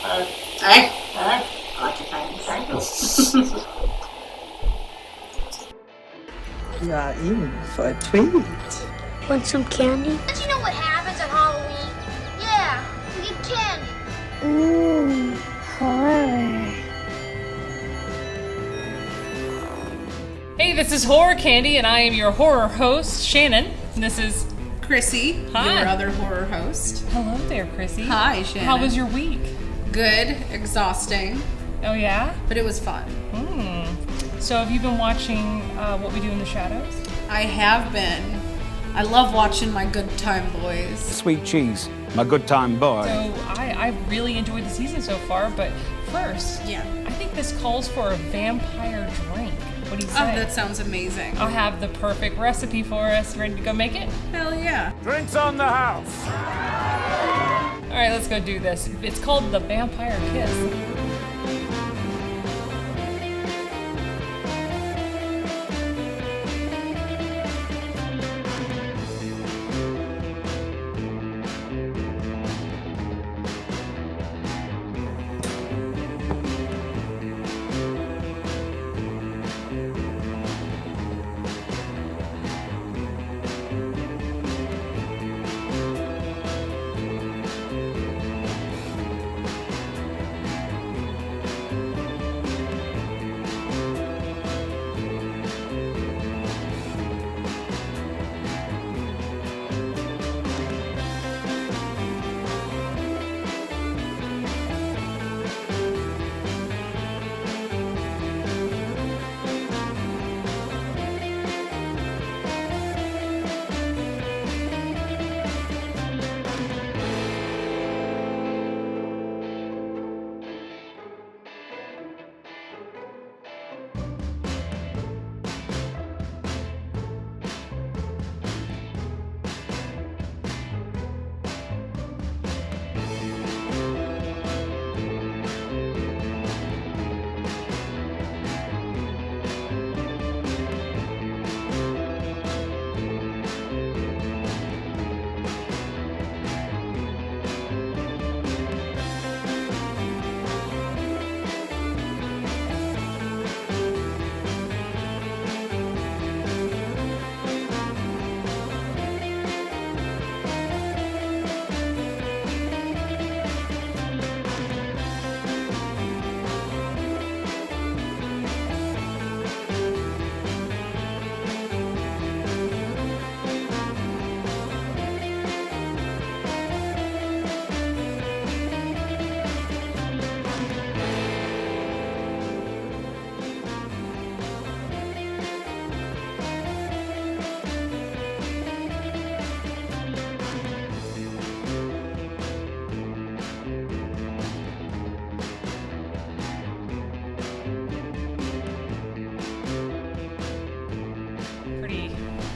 I like your fangs. You are in for a treat. Want some candy? Don't you know what happens at Halloween? Yeah, we get candy. Ooh, horror. Hey, this is Horror Candy, and I am your horror host, Shannon. And this is... Chrissy, Hi. your other horror host. Hello there, Chrissy. Hi, Shannon. How was your week? Good, exhausting, Oh, yeah? but it was fun. So have you been watching What We Do in the Shadows? I have been. I love watching my Good Time Boys. Sweet cheese, my good time boy. So I really enjoyed the season so far, but first, Yeah. I think this calls for a vampire drink. What do you Oh, say? that sounds amazing. I have the perfect recipe for us. Ready to go make it? Hell yeah. Drinks on the house. All right, let's go do this. It's called the Vampire Kiss.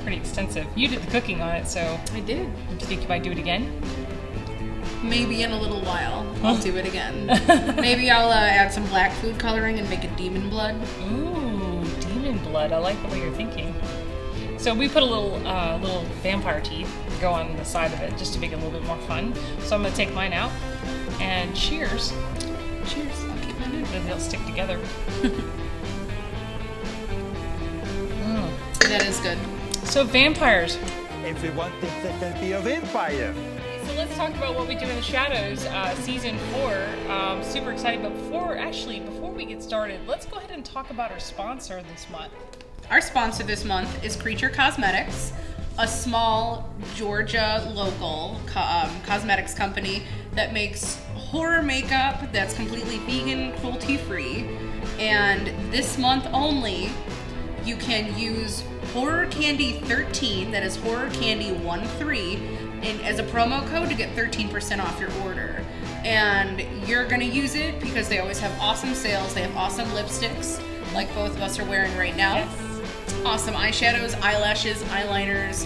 Pretty extensive. You did the cooking on it, so I did. do you think you might do it again? Maybe in a little while, I'll do it again. Maybe I'll add some black food coloring and make it demon blood. Ooh, demon blood. I like the way you're thinking. So we put a little vampire teeth go on the side of it just to make it a little bit more fun. So I'm gonna take mine out and cheers. Cheers. I'll keep mine in. Then they'll stick together. That is good. So vampires. Everyone thinks they can be a vampire. So let's talk about What We Do in the Shadows, season 4. Super excited, but before we get started, let's go ahead and talk about our sponsor this month. Our sponsor this month is Creature Cosmetics, a small Georgia local cosmetics company that makes horror makeup that's completely vegan, cruelty-free. And this month only, you can use Horror Candy 13, that is Horror Candy 13, as a promo code to get 13% off your order. And you're gonna use it because they always have awesome sales. They have awesome lipsticks, like both of us are wearing right now. Yes. Awesome eyeshadows, eyelashes, eyeliners,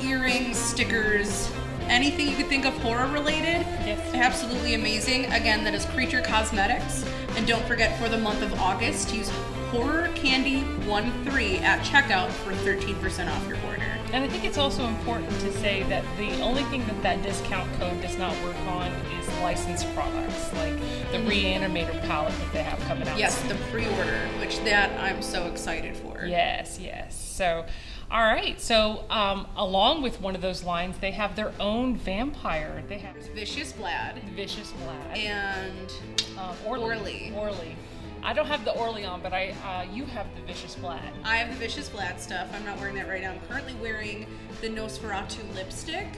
earrings, stickers, anything you could think of horror related. Yes. Absolutely amazing. Again, that is Creature Cosmetics. And don't forget, for the month of August, use Horror Candy 13 at checkout for 13% off your order. And I think it's also important to say that the only thing that discount code does not work on is licensed products, like the Reanimator palette that they have coming out. Yes, the pre-order, which that I'm so excited for. Yes. So, all right. So, along with one of those lines, they have their own vampire. They have Vicious Vlad. And Orly. I don't have the Orly on, but you have the Vicious Vlad. I have the Vicious Vlad stuff. I'm not wearing that right now. I'm currently wearing the Nosferatu lipstick,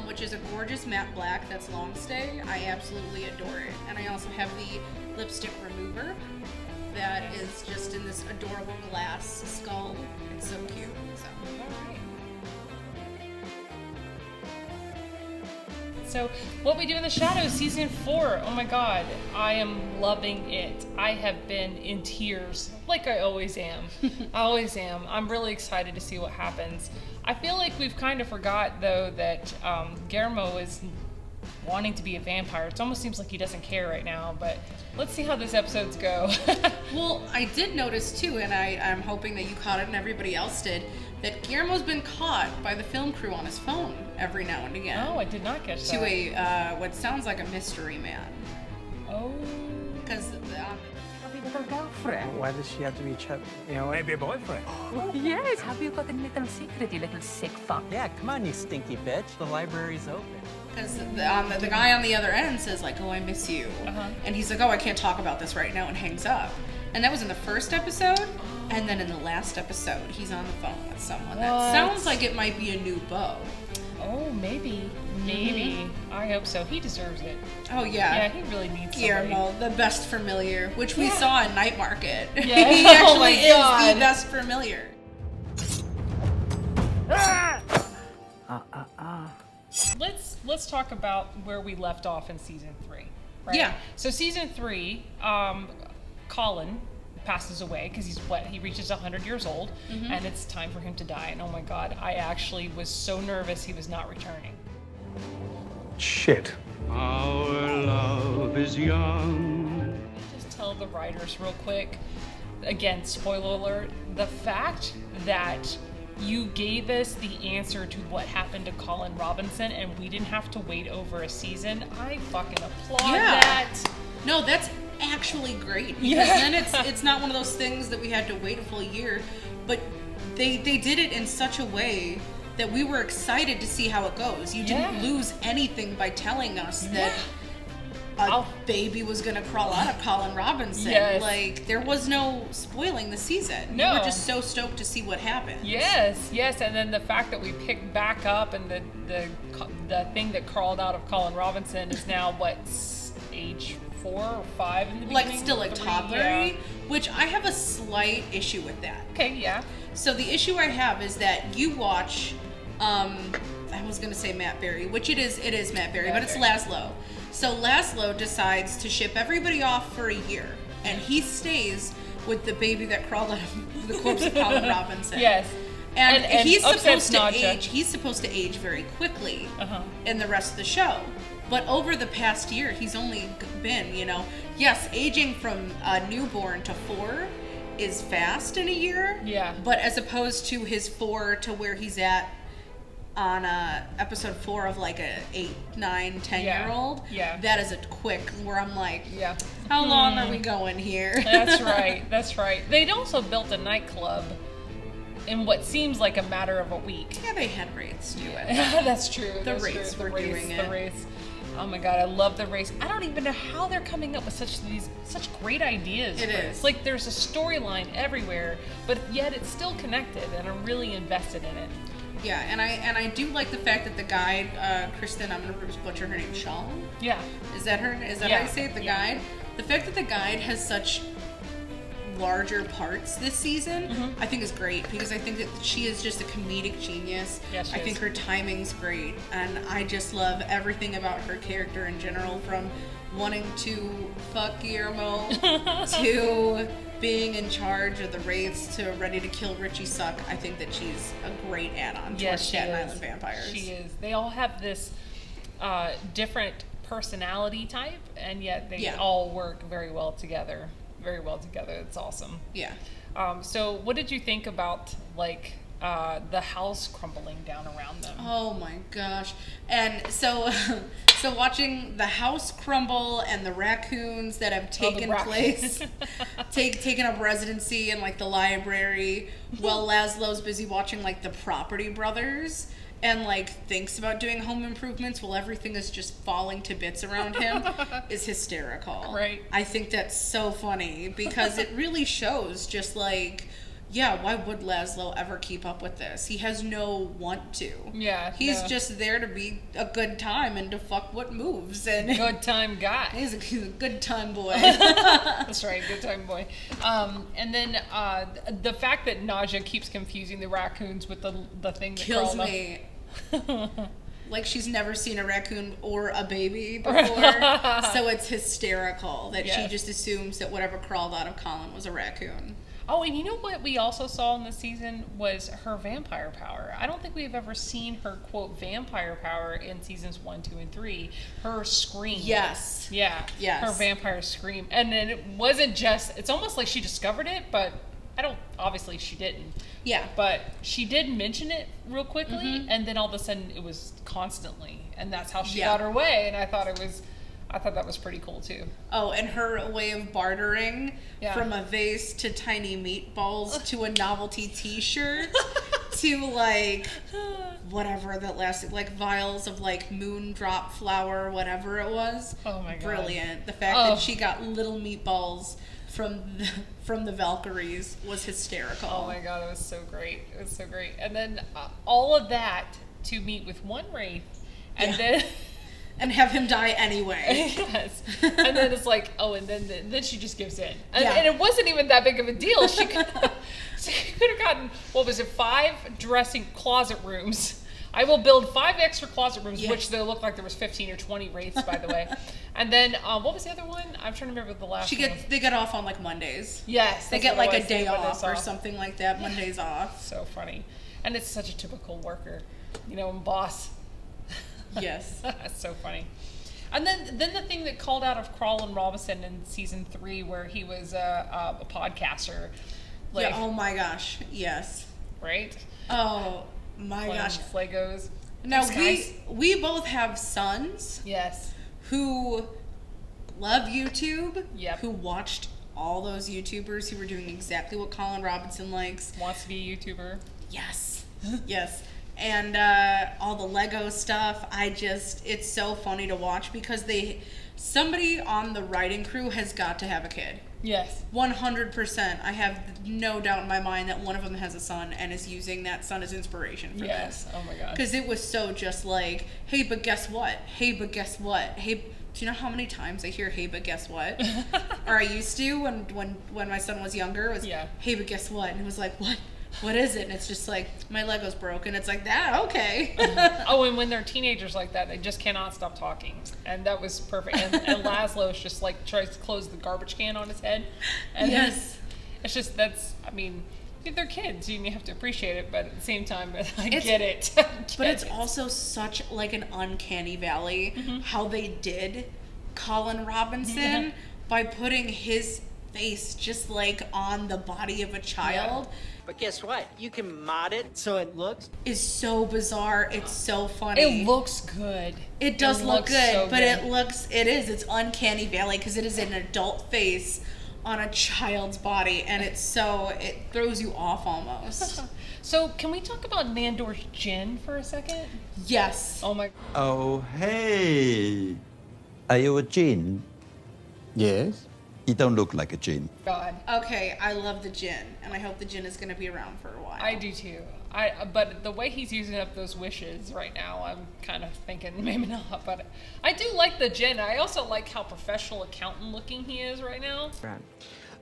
which is a gorgeous matte black that's long stay. I absolutely adore it. And I also have the lipstick remover that is just in this adorable glass skull. It's so cute. So, What We Do in the Shadows, Season 4. Oh my god, I am loving it. I have been in tears, like I always am. I'm really excited to see what happens. I feel like we've kind of forgot, though, that Guillermo is wanting to be a vampire. It almost seems like he doesn't care right now, but let's see how these episodes go. Well, I did notice, too, and I'm hoping that you caught it and everybody else did, that Guillermo's been caught by the film crew on his phone every now and again. Oh, I did not catch that. To a, what sounds like a mystery man. Oh. Because little girlfriend. Why does she have to be Maybe a boyfriend. Yes, have you got a little secret, you little sick fuck? Yeah, come on, you stinky bitch. The library's open. Because the guy on the other end says, like, oh, I miss you. And he's like, oh, I can't talk about this right now, and hangs up. And that was in the first episode. And then in the last episode, he's on the phone with someone. That sounds like it might be a new beau. Oh, maybe. I hope so. He deserves it. Oh, yeah. Yeah, he really needs somebody. Guillermo, the best familiar, which we saw in Night Market. Yeah. He actually is God. the best familiar. Let's talk about where we left off in season 3. Right? Yeah. So season 3, Colin passes away because he reaches 100 years old, and it's time for him to die. And oh my god, I actually was so nervous he was not returning. Shit. Our love is young. Just tell the writers real quick, again, spoiler alert, the fact that you gave us the answer to what happened to Colin Robinson and we didn't have to wait over a season, I fucking applaud that. No, that's actually great, because then it's not one of those things that we had to wait a full year, but they did it in such a way that we were excited to see how it goes. You didn't lose anything by telling us that a baby was gonna crawl out of Colin Robinson. Like, there was no spoiling the season. No. We were just so stoked to see what happened. Yes, and then the fact that we picked back up and the thing that crawled out of Colin Robinson is now age 4 or 5 in the beginning? Like, still like toddlery, which I have a slight issue with that. Okay, yeah. So the issue I have is that you watch, I was gonna say Matt Berry, which it is Matt Berry, but it's Laszlo. So Laszlo decides to ship everybody off for a year, and he stays with the baby that crawled out of the corpse of Colin Robinson. Yes. And he's supposed to Nadja. age. He's supposed to age very quickly in the rest of the show. But over the past year, he's only been, yes, aging from a newborn to 4 is fast in a year. Yeah. But as opposed to his 4 to where he's at on episode 4 of like a 8, 9, 10-year-old. Yeah. That is a quick, where I'm like, how long are we going here? That's right. They'd also built a nightclub in what seems like a matter of a week. Yeah, they had rates do it. That's true. The rates were doing it. The rates. Oh my god, I love the race. I don't even know how they're coming up with such great ideas. It is. Like, there's a storyline everywhere, but yet it's still connected, and I'm really invested in it. Yeah, and I do like the fact that the guide, Kristen, I'm gonna butcher her name, Shawn? Yeah. Is that how you say it? The guide? The fact that the guide has such larger parts this season, I think is great, because I think that she is just a comedic genius. Yeah, she I think her timing's great, and I just love everything about her character in general, from wanting to fuck Guillermo to being in charge of the Wraiths to ready to kill Richie Suck. I think that she's a great add-on to Staten Island Vampires. She is. They all have this different personality type, and yet they all work very well together. It's awesome. Yeah. So what did you think about, like, the house crumbling down around them. Oh my gosh. And so watching the house crumble and the raccoons that have taken place, taken up residency in like the library, while Laszlo's busy watching like the Property Brothers and like thinks about doing home improvements while everything is just falling to bits around him is hysterical. Right. I think that's so funny because it really shows just like, yeah, why would Laszlo ever keep up with this? He has no want to. Yeah. He's just there to be a good time and to fuck what moves. And Good time guy. He's a good time boy. That's right, good time boy. And then the fact that Nausea keeps confusing the raccoons with the thing that kills crawled me. Like she's never seen a raccoon or a baby before. So it's hysterical that she just assumes that whatever crawled out of Colin was a raccoon. Oh, and you know what we also saw in this season was her vampire power. I don't think we've ever seen her, quote, vampire power in seasons 1, 2, and 3. Her scream. Yes. Yeah. Yes. Her vampire scream. And then it wasn't just, it's almost like she discovered it, but obviously she didn't. Yeah. But she did mention it real quickly, and then all of a sudden it was constantly. And that's how she got her way. And I thought that was pretty cool too. Oh, and her way of bartering from a vase to tiny meatballs to a novelty t-shirt to like whatever that lasted, like vials of like moon drop flour, whatever it was. Oh my god. Brilliant. The fact that she got little meatballs from the Valkyries was hysterical. Oh my god, it was so great. It was so great. And then all of that to meet with one Wraith and then and have him die anyway. Yes. And then it's like, oh, and then she just gives in. And it wasn't even that big of a deal. She could have gotten, what was it, 5 dressing closet rooms. I will build 5 extra closet rooms, which they looked like there was 15 or 20 wraiths, by the way. And then, what was the other one? I'm trying to remember the last one. They get off on like Mondays. Yes. They get like a day off or something like that. Mondays off. So funny. And it's such a typical worker, and boss. Yes. That's so funny. And then the thing that called out of Colin Robinson in season 3 where he was a podcaster. Like, oh my gosh. Yes. Right? Oh my gosh. Legos. Now we both have sons. Yes. Who love YouTube. Yep. Who watched all those YouTubers who were doing exactly what Colin Robinson likes. Wants to be a YouTuber. Yes. Yes. And all the Lego stuff, it's so funny to watch because somebody on the writing crew has got to have a kid. Yes. 100%. I have no doubt in my mind that one of them has a son and is using that son as inspiration for this. Oh my god. Because it was so just like, hey, but guess what? Hey, but guess what? Hey, do you know how many times I hear hey, but guess what? Or I used to when my son was younger. It was, hey, but guess what? And it was like, what? What is it? And it's just like, my Lego's broken. It's like, that, okay. Oh, and when they're teenagers like that, they just cannot stop talking. And that was perfect. And Laszlo's just like tries to close the garbage can on his head. And yes. It's just, they're kids. You have to appreciate it, but at the same time, I get it. But it's also such like an uncanny valley how they did Colin Robinson by putting his face just like on the body of a child. Yeah. But guess what? You can mod it so it looks... Is so bizarre. It's so funny. It looks good. It does look good, so but it's uncanny valley because it is an adult face on a child's body, and it throws you off almost. So can we talk about Nandor's gin for a second? Yes. Oh my... Oh, hey. Are you a gin? Yes. You don't look like a gin. God. Okay, I love the gin, and I hope the gin is going to be around for a while. I do too. But the way he's using up those wishes right now, I'm kind of thinking maybe not. But I do like the gin. I also like how professional accountant looking he is right now.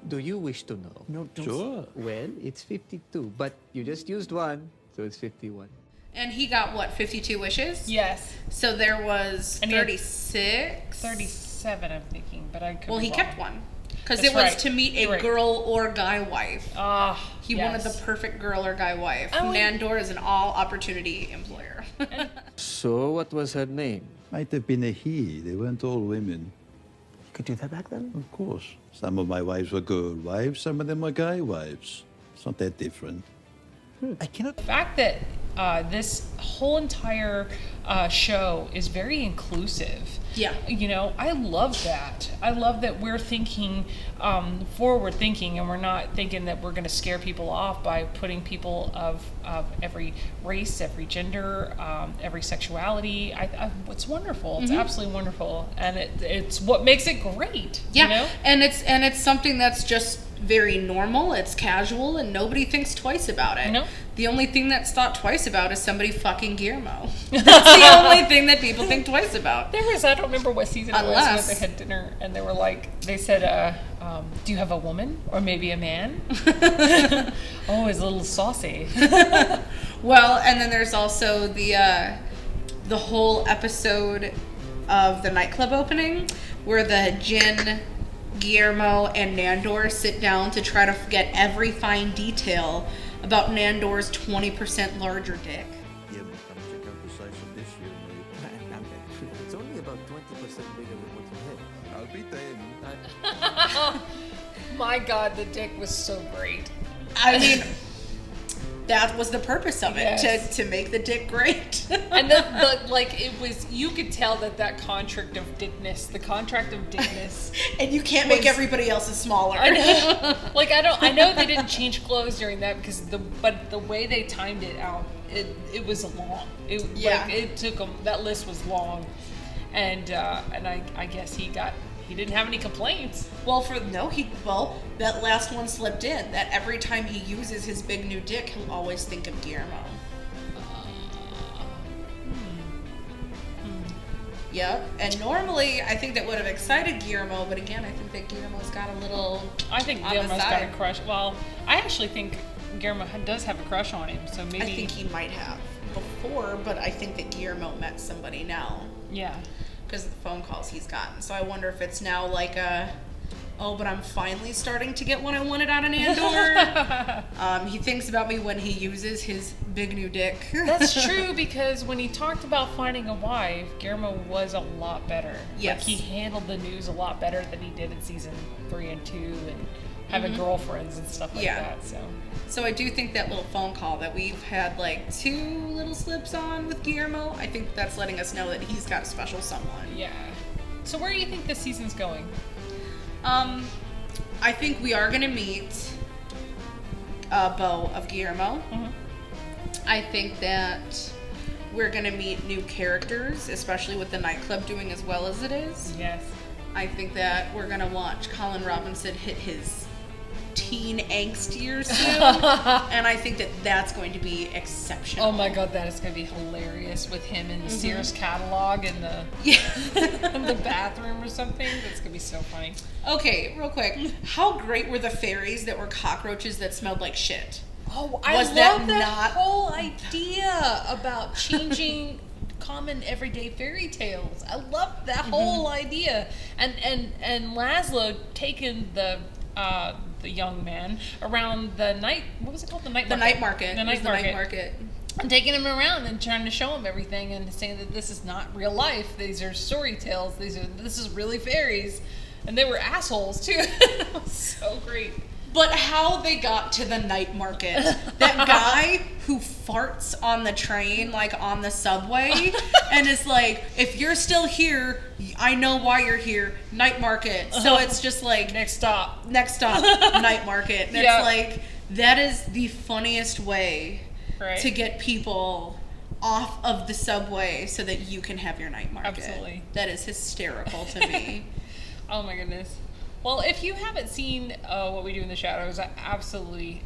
Do you wish to know? No, sure. Well, it's 52, but you just used one, so it's 51. And he got, what, 52 wishes? Yes. So there was 36? 37, I'm thinking, but I could Well, be he wrong. kept one. Because it was to meet a girl or guy wife. He wanted the perfect girl or guy wife. Nandor is an all-opportunity employer. So, what was her name? Might have been a he. They weren't all women. You could do that back then? Of course. Some of my wives were girl wives, some of them were guy wives. It's not that different. I cannot. The fact that this whole entire show is very inclusive. Yeah. You know, I love that. I love that we're thinking forward thinking, and we're not thinking that we're going to scare people off by putting people of every race, every gender, every sexuality. It's wonderful. It's absolutely wonderful, and it's what makes it great. Yeah, you know? and it's something that's just very normal. It's casual, and nobody thinks twice about it. No. The only thing that's thought twice about is somebody fucking Guillermo. That's the only thing that people think twiise about. There was, I don't remember what season it was, but they had dinner and they were like, they said, do you have a woman or maybe a man? Oh, he's a little saucy. Well, and then there's also the whole episode of the nightclub opening where the Jin, Guillermo, and Nandor sit down to try to get every fine detail about Nandor's 20% larger dick. Yeah, but come check out the size of this year, mate. It's only about 20% bigger than what you had. I'll be damned. My God, the dick was so great. I mean, that was the purpose of it, Yes. to make the dick great. And the like, it was, you could tell that contract of dickness, and you can't make everybody else's smaller. I know. Like, I know they didn't change clothes during that because but the way they timed it out, it was long. It took them, that list was long. And I guess he didn't have any complaints. Well, that last one slipped in, that every time he uses his big new dick, he'll always think of Guillermo. Yep, and normally I think that would have excited Guillermo, but again, I think that Guillermo's got a little. I think Guillermo's got a crush. Well, I actually think Guillermo does have a crush on him, so maybe. I think he might have before, but I think that Guillermo met somebody now. Yeah. Because of the phone calls he's gotten. So I wonder if it's now like but I'm finally starting to get what I wanted out of Nandor. He thinks about me when he uses his big new dick. That's true, because when he talked about finding a wife, Guillermo was a lot better. Yes. Like, he handled the news a lot better than he did in season 3 and 2 and having girlfriends and stuff like that. So I do think that little phone call that we've had like 2 little slips on with Guillermo, I think that's letting us know that he's got a special someone. Yeah. So where do you think this season's going? I think we are going to meet Beau of Guillermo. I think that we're going to meet new characters, especially with the nightclub doing as well as it is. Yes. I think that we're going to watch Colin Robinson hit his teen angst years soon. And I think that that's going to be exceptional. Oh my God, that is going to be hilarious with him in the Sears catalog in the in the bathroom or something. That's going to be so funny. Okay, real quick. How great were the fairies that were cockroaches that smelled like shit? Oh, I love that whole idea about changing common everyday fairy tales. I love that whole idea. And Laszlo taking the young man around the night. What was it called? The night market. The night market. And taking him around and trying to show him everything and saying that this is not real life. These are story tales. This is really fairies. And they were assholes too. It was so great. But how they got to the night market. That guy who farts on the train, like on the subway, and is like, if you're still here, I know why you're here. Night market. So it's just like, next stop, night market. And it's like, that is the funniest way to get people off of the subway so that you can have your night market. Absolutely. That is hysterical to me. Oh my goodness. Well, if you haven't seen What We Do in the Shadows, I absolutely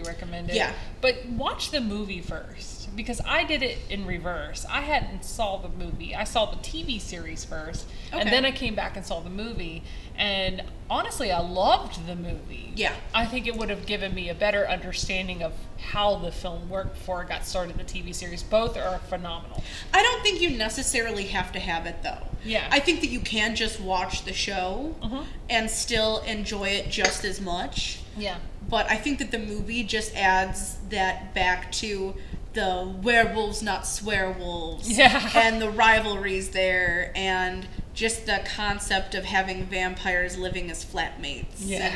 recommend it. Yeah. But watch the movie first, because I did it in reverse. I hadn't saw the movie. I saw the TV series first, and then I came back and saw the movie. And honestly, I loved the movie. Yeah. I think it would have given me a better understanding of how the film worked before I got started in the TV series. Both are phenomenal. I don't think you necessarily have to have it, though. Yeah. I think that you can just watch the show and still enjoy it just as much. Yeah. But I think that the movie just adds that back to the werewolves, not swearwolves. Yeah. And the rivalries there, and just the concept of having vampires living as flatmates. Yeah.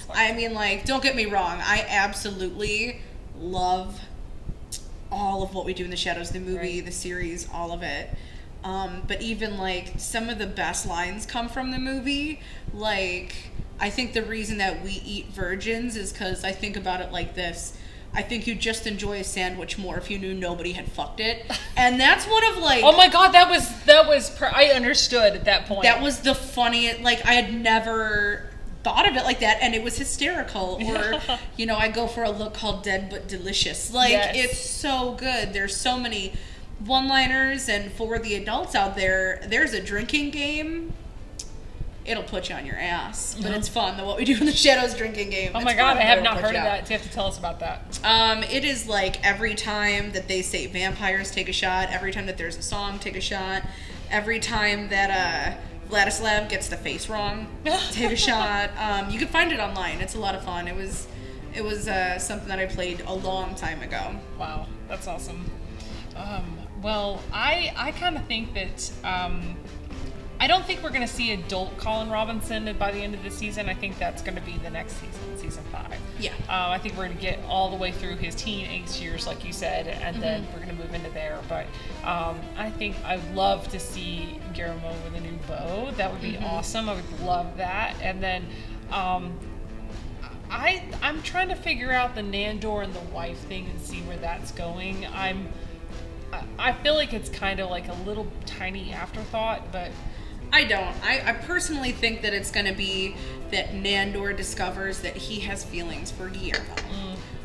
And, I mean, like, don't get me wrong. I absolutely love all of What We Do in the Shadows, the movie, the series, all of it. But even like some of the best lines come from the movie. Like, I think the reason that we eat virgins is because I think about it like this. I think you'd just enjoy a sandwich more if you knew nobody had fucked it. And that's one of like... Oh my god, I understood at that point. That was the funniest, like, I had never thought of it like that, and it was hysterical. Or, you know, I go for a look called Dead But Delicious. Like, it's so good. There's so many one-liners, and for the adults out there, there's a drinking game. It'll put you on your ass, but it's fun. The What We Do in the Shadows drinking game. Oh my god, I have not heard of that. You have to tell us about that. It is like every time that they say vampires, take a shot. Every time that there's a song, take a shot. Every time that Vladislav gets the face wrong, take a shot. You can find it online. It's a lot of fun. It was something that I played a long time ago. Wow, that's awesome. Well, I kind of think that I don't think we're going to see adult Colin Robinson by the end of the season. I think that's going to be the next season, season 5. Yeah. I think we're going to get all the way through his teen angst years, like you said, and then we're going to move into there. But I think I'd love to see Guillermo with a new bow. That would be awesome. I would love that. And then I'm trying to figure out the Nandor and the wife thing and see where that's going. I feel like it's kind of like a little tiny afterthought, but... I don't. I personally think that it's going to be that Nandor discovers that he has feelings for Guillermo.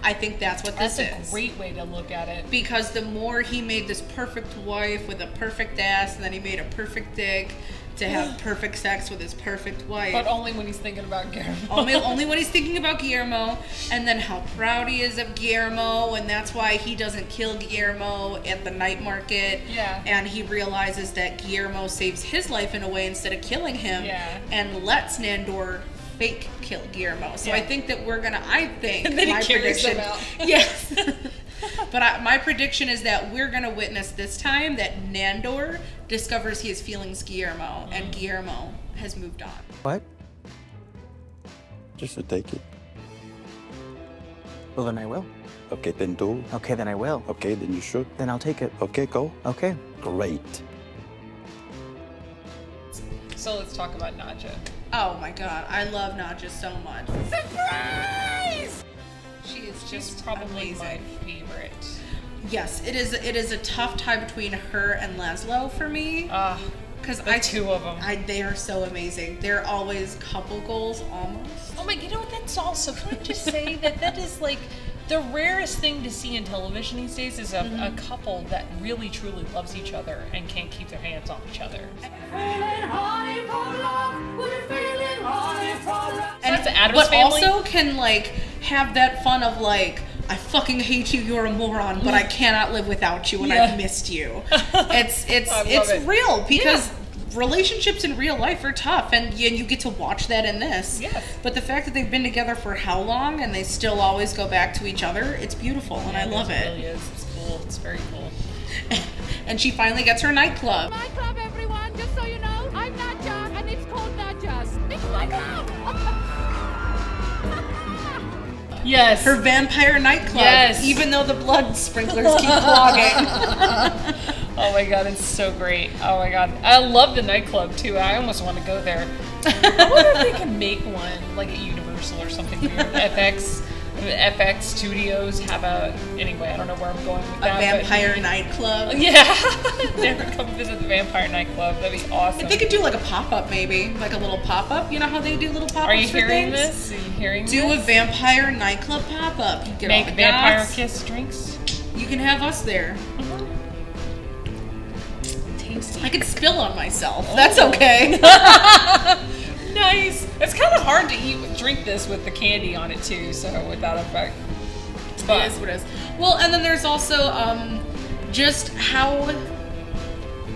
I think that's what this is. That's a great way to look at it. Because the more he made this perfect wife with a perfect ass, and then he made a perfect dick to have perfect sex with his perfect wife. But only when he's thinking about Guillermo. only when he's thinking about Guillermo, and then how proud he is of Guillermo, and that's why he doesn't kill Guillermo at the night market. Yeah. And he realizes that Guillermo saves his life in a way instead of killing him. Yeah. And lets Nandor fake kill Guillermo. So I think that we're gonna. And then my he carries prediction. them out. Yes. But my prediction is that we're gonna witness this time that Nandor discovers he has feelings Guillermo, and Guillermo has moved on. What? Just to take it. Well, then I will. Okay, then do. Okay, then I will. Okay, then you should. Then I'll take it. Okay, go. Okay. Great. So let's talk about Nadja. Oh my god, I love Nadja so much. Surprise! She is just probably amazing. my favorite. Yes, it is a tough tie between her and Laszlo for me. Because the two of them. They are so amazing. They're always couple goals, almost. Oh my, you know what? That's also. Can I just say that is like the rarest thing to see in television these days is a couple that really truly loves each other and can't keep their hands off each other. And that's Adam's family. Also can like have that fun of like, I fucking hate you, you're a moron, but I cannot live without you and I've missed you. It's real because relationships in real life are tough, and you get to watch that in this. Yes. But the fact that they've been together for how long and they still always go back to each other, it's beautiful, and I love it. It really is. It's cool. It's very cool. And she finally gets her nightclub. My club, everyone, just so you know, I'm Nadja, and it's called Nadja's. It's my club! Yes. Her vampire nightclub. Yes. Even though the blood sprinklers keep clogging. Oh my god, it's so great. Oh my god. I love the nightclub too. I almost want to go there. I wonder if they can make one like at Universal or something weird. FX Studios have anyway, I don't know where I'm going with that. A vampire nightclub. Yeah. Never come visit the vampire nightclub. That'd be awesome. If they could do like a pop-up maybe. Like a little pop-up. You know how they do little pop-ups? Are you for hearing things? this? Are you hearing Do this? a vampire nightclub pop-up. You get Make all the vampire dots. kiss drinks. You can have us there. Tasty. I could spill on myself. That's okay. Nice. It's kind of hard to drink this with the candy on it too, so without effect. But It is what it is. Well, and then there's also just how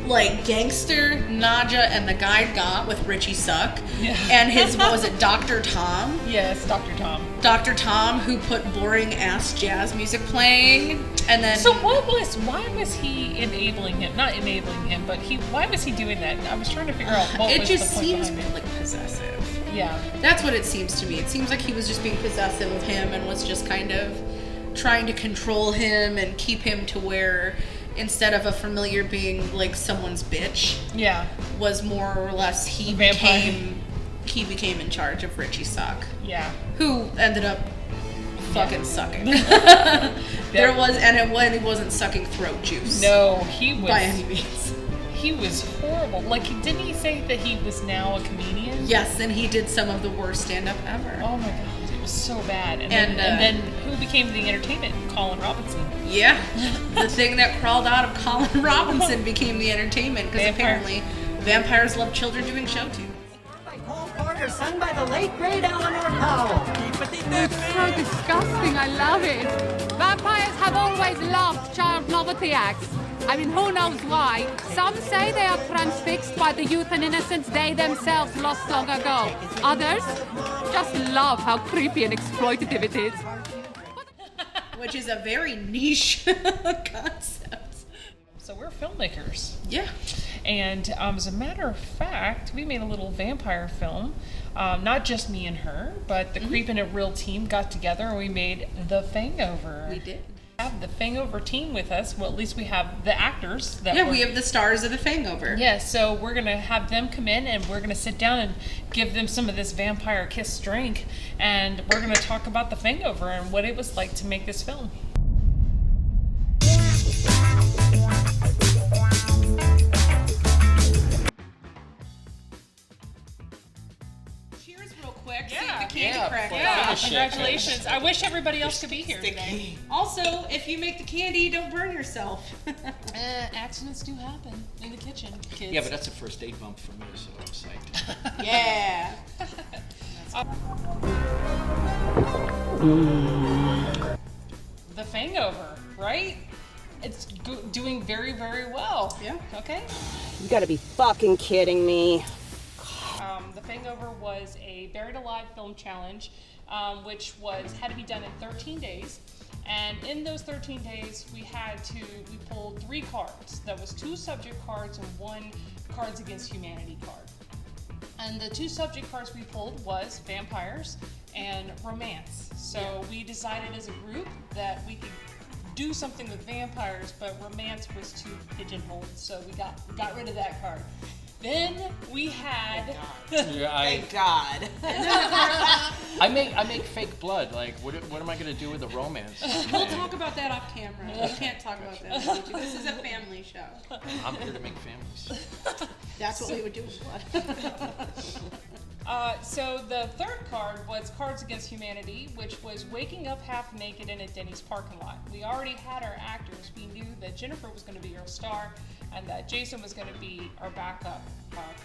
like gangster Nadja and the guy got with Richie Suck. Yeah. And his, what was it, Dr. Tom? Yes, Dr. Tom. Dr. Tom, who put boring ass jazz music playing, and then So why was he enabling him? Not enabling him, but why was he doing that? I was trying to figure out what it was just the point seems behind it. like possessive. Yeah. That's what it seems to me. It seems like he was just being possessive of him and was just kind of trying to control him and keep him to where instead of a familiar being like someone's bitch, was more or less he became in charge of Richie Suck. Yeah. Who ended up fucking sucking. He wasn't sucking throat juice. No, he was by any means. He was horrible. Like, didn't he say that he was now a comedian? Yes, and he did some of the worst stand-up ever. Oh my god, it was so bad. And then who became the entertainment? Colin Robinson. Yeah, the thing that crawled out of Colin Robinson became the entertainment because apparently vampires love children doing show tunes. Sung by the late great Eleanor Powell. It's so disgusting. I love it. Vampires have always loved child novelty acts. I mean, who knows why? Some say they are transfixed by the youth and innocence they themselves lost long ago. Others just love how creepy and exploitative it is. Which is a very niche concept. So we're filmmakers. Yeah. And as a matter of fact, we made a little vampire film. Not just me and her, but the Creepin' It Real team got together and we made The Fangover. We did. We have the Fangover team with us. Well, at least we have the actors. We have the stars of The Fangover. Yeah, so we're going to have them come in and we're going to sit down and give them some of this vampire kiss drink. And we're going to talk about The Fangover and what it was like to make this film. Congratulations. I wish everybody else could be here today. Also, if you make the candy, don't burn yourself. Accidents do happen in the kitchen, kids. Yeah, but that's a first date bump for me, so I'm psyched. Yeah. The Fangover, right? It's doing very, very well. Yeah. Okay. You gotta be fucking kidding me. The Fangover was a Buried Alive film challenge, which had to be done in 13 days. And in those 13 days, we pulled 3 cards. That was 2 subject cards and 1 Cards Against Humanity card. And the 2 subject cards we pulled was vampires and romance. So we decided as a group that we could do something with vampires, but romance was too pigeonholed, so we got rid of that card. Then we had. Thank God. I make fake blood. Like, what am I gonna do with the romance? We'll talk about that off camera. We can't talk about that. This is a family show. I'm here to make families. That's what we would do with blood. So the 3rd card was Cards Against Humanity, which was waking up half naked in a Denny's parking lot. We already had our actors. We knew that Jennifer was going to be our star and that Jason was going to be our backup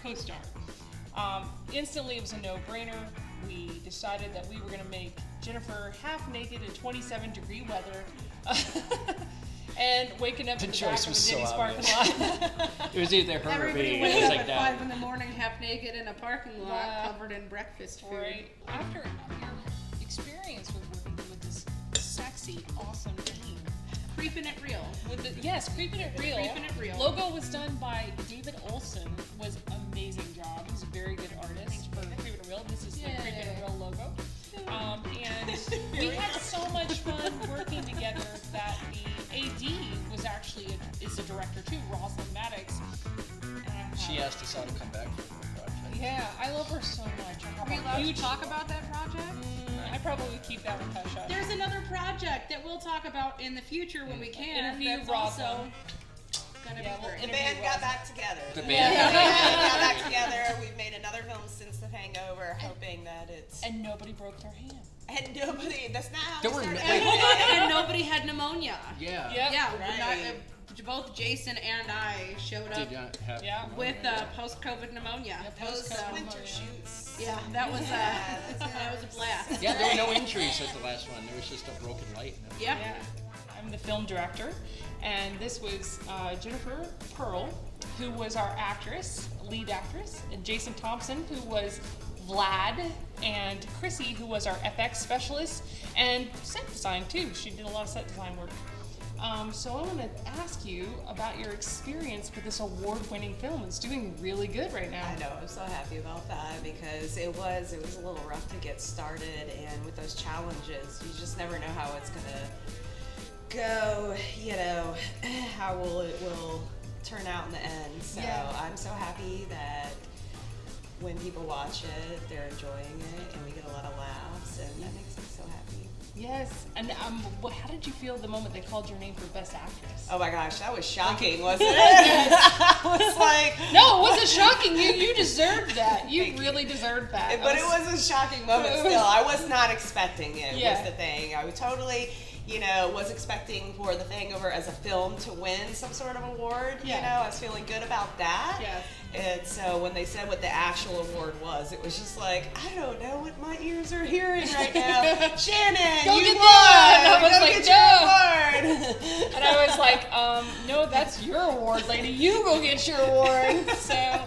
co-star. Instantly, it was a no-brainer. We decided that we were going to make Jennifer half naked in 27-degree weather. And waking up in the back of a Denny's parking lot. It was either her or me. Everybody It wakes was up like at that. 5 in the morning, half naked in a parking lot, covered in breakfast food. Right. After your experience with working with this sexy, awesome team, Creepin' It Real. Yes, Creepin' It Real. Creepin' It Real. Logo was done by David Olson. Was amazing job. He's a very good artist for Creepin' It Real. This is the Creepin' It Real logo. And we had so much fun working together that the AD is a director too, Rosalind Maddox. She asked us all to come back for the project. Yeah, I love her so much. Are we allowed to talk about that project? I probably would keep that one hush up. There's another project that we'll talk about in the future when we can. Interview that's Rosalind. Also gonna be great. The band got back together. The band got back together. We've made another film since The Hangover, hoping that it's... And nobody broke their hand. And nobody... That's not how Don't we worry, started. And nobody had pneumonia. Yeah. Yeah, Right. both Jason and I showed up Did not have with post-COVID pneumonia. Winter shoots. Yeah, that was a blast. Yeah, there were no injuries at the last one. There was just a broken light. Yeah. I'm the film director, and this was Jennifer Pearl, who was our lead actress, and Jason Thompson, who was Vlad, and Chrissy, who was our FX specialist, and set design too. She did a lot of set design work. So I want to ask you about your experience with this award-winning film. It's doing really good right now. I know, I'm so happy about that because it was a little rough to get started, and with those challenges, you just never know how it's gonna go, you know, how it will turn out in the end. So I'm so happy that when people watch it, they're enjoying it, and we get a lot of laughs, and that makes me so happy. Yes, and how did you feel the moment they called your name for Best Actress? Oh my gosh, that was shocking, wasn't it? I was like, no, it wasn't shocking. You deserved that. You really deserved that. But it was a shocking moment still. I was not expecting it, was the thing. I was totally, you know, was expecting for The Hangover as a film to win some sort of award. You know, I was feeling good about that. Yeah. And so when they said what the actual award was, it was just like, I don't know what my ears are hearing right now. Shannon, you won! I was like, get your award! And I was like, no, that's your award, lady. You go get your award. So,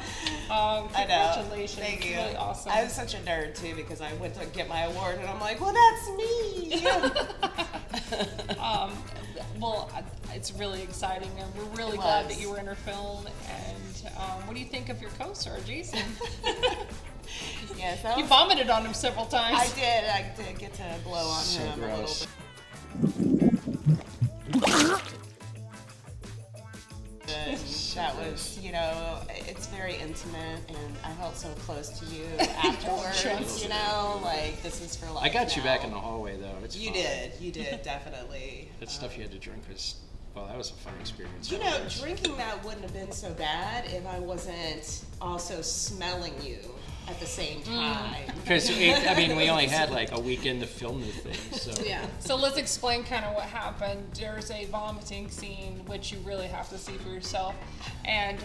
congratulations. Thank you. It's really awesome. I was such a nerd too because I went to get my award and I'm like, well, that's me. Well, it's really exciting, and we're really glad that you were in our film. And what do you think of your co-star, Jason? Yes, you vomited on him several times. I did get to blow on him a little bit. That was, you know, it's very intimate, and I felt so close to you afterwards. You know, like this is for life. I got you now. back in the hallway though. You did, definitely. That stuff you had to drink was, well, that was a fun experience. You know, drinking that wouldn't have been so bad if I wasn't also smelling you at the same time. Because I mean, we only had like a weekend to film the thing, so. Yeah. So let's explain kind of what happened. There's a vomiting scene, which you really have to see for yourself, and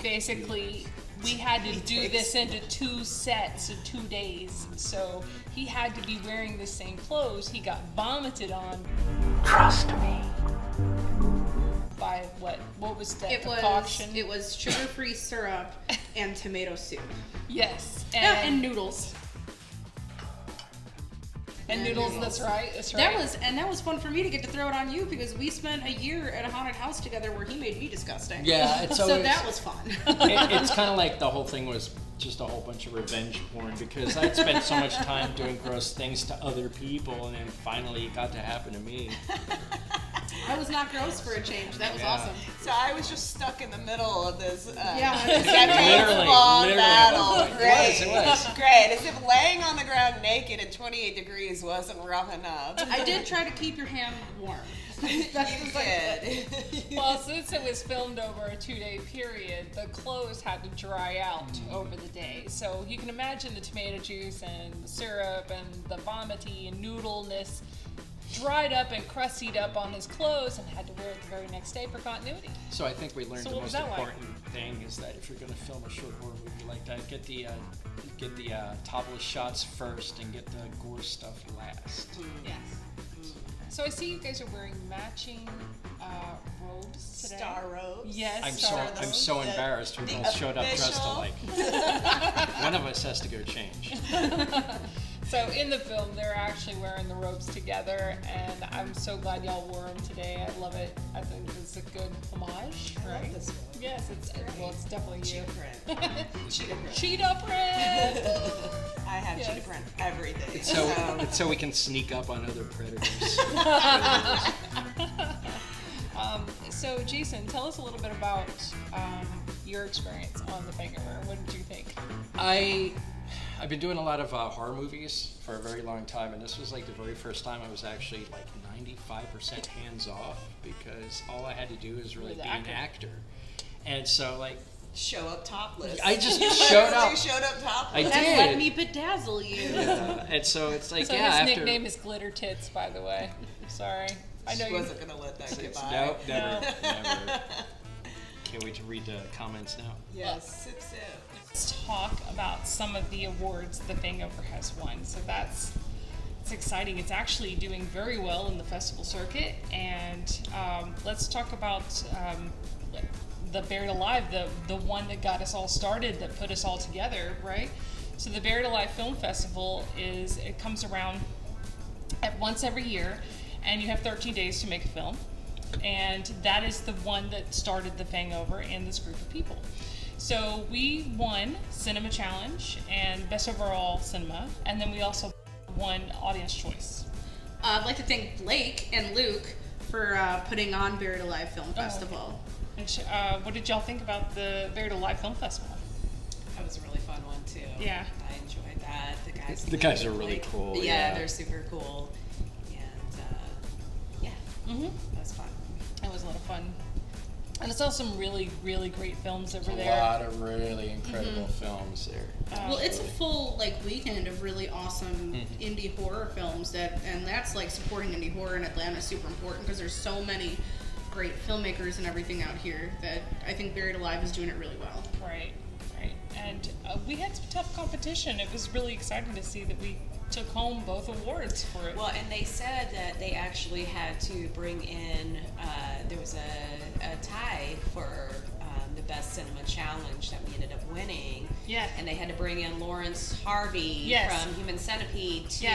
basically we had to do this into 2 sets in 2 days. So he had to be wearing the same clothes. He got vomited on. Trust me. By what was that concoction? It was sugar-free syrup and tomato soup. Yes, and noodles. And noodles, that's right. That was fun for me to get to throw it on you because we spent a year at a haunted house together where he made me disgusting. Yeah, it's so always, that was fun. It's kind of like the whole thing was just a whole bunch of revenge porn because I'd spent so much time doing gross things to other people, and then finally it got to happen to me. I was not gross for a change. That was awesome. So I was just stuck in the middle of this literally battle. Great. It was. Great. As if laying on the ground naked at 28 degrees wasn't rough enough. I did try to keep your hand warm. You did. Well, since it was filmed over a 2-day period, the clothes had to dry out over the day. So you can imagine the tomato juice and the syrup and the vomity and noodleness dried up and crustied up on his clothes and had to wear it the very next day for continuity. So I think we learned So the what was most that important thing is that if you're going to film a short horror movie like that, get the topless shots first and get the gore stuff last. Yes. So I see you guys are wearing matching robes today. Star robes. Yes. I'm so embarrassed. We both showed up dressed alike. One of us has to go change. So in the film, they're actually wearing the robes together, and I'm so glad y'all wore them today. I love it. I think it's a good homage, right? I love this one. Yes, it's definitely you. Cheetah print. Cheetah print. Cheetah print. I have cheetah print everything. It's so we can sneak up on other predators. So Jason, tell us a little bit about your experience on The Hangover. What did you think? I've been doing a lot of horror movies for a very long time, and this was like the very first time I was actually like 95% hands off because all I had to do is really be an actor. And so like show up topless. I just showed up. You showed up topless. I did. And let me bedazzle you. Yeah. And so it's like so his nickname is Glitter Tits, by the way. Sorry. I know she wasn't gonna let that get by. Nope, never. Can't wait to read the comments now. Yes, sip. Let's talk about some of the awards The Hangover has won. So it's exciting. It's actually doing very well in the festival circuit. And let's talk about the Buried Alive, the one that got us all started, that put us all together, right? So the Buried Alive Film Festival it comes around once every year. and you have 13 days to make a film. And that is the one that started the Fangover and this group of people. So we won Cinema Challenge and Best Overall Cinema, and then we also won Audience Choice. I'd like to thank Blake and Luke for putting on Buried Alive Film Festival. Okay. And what did y'all think about the Buried Alive Film Festival? That was a really fun one too. Yeah. I enjoyed that. The guys are really cool. Yeah, they're super cool. And yeah, that was fun. It was a lot of fun. And I saw some really, really great films that were There's there. a lot of really incredible films there. Well, it's a full weekend of really awesome indie horror films and that's supporting indie horror in Atlanta is super important because there's so many great filmmakers and everything out here that I think Buried Alive is doing it really well. Right. And we had some tough competition. It was really exciting to see that we took home both awards for it. Well, and they said that they actually had to bring in, there was a tie for the Best Cinema Challenge that we ended up winning. Yeah. And they had to bring in Lawrence Harvey from Human Centipede to...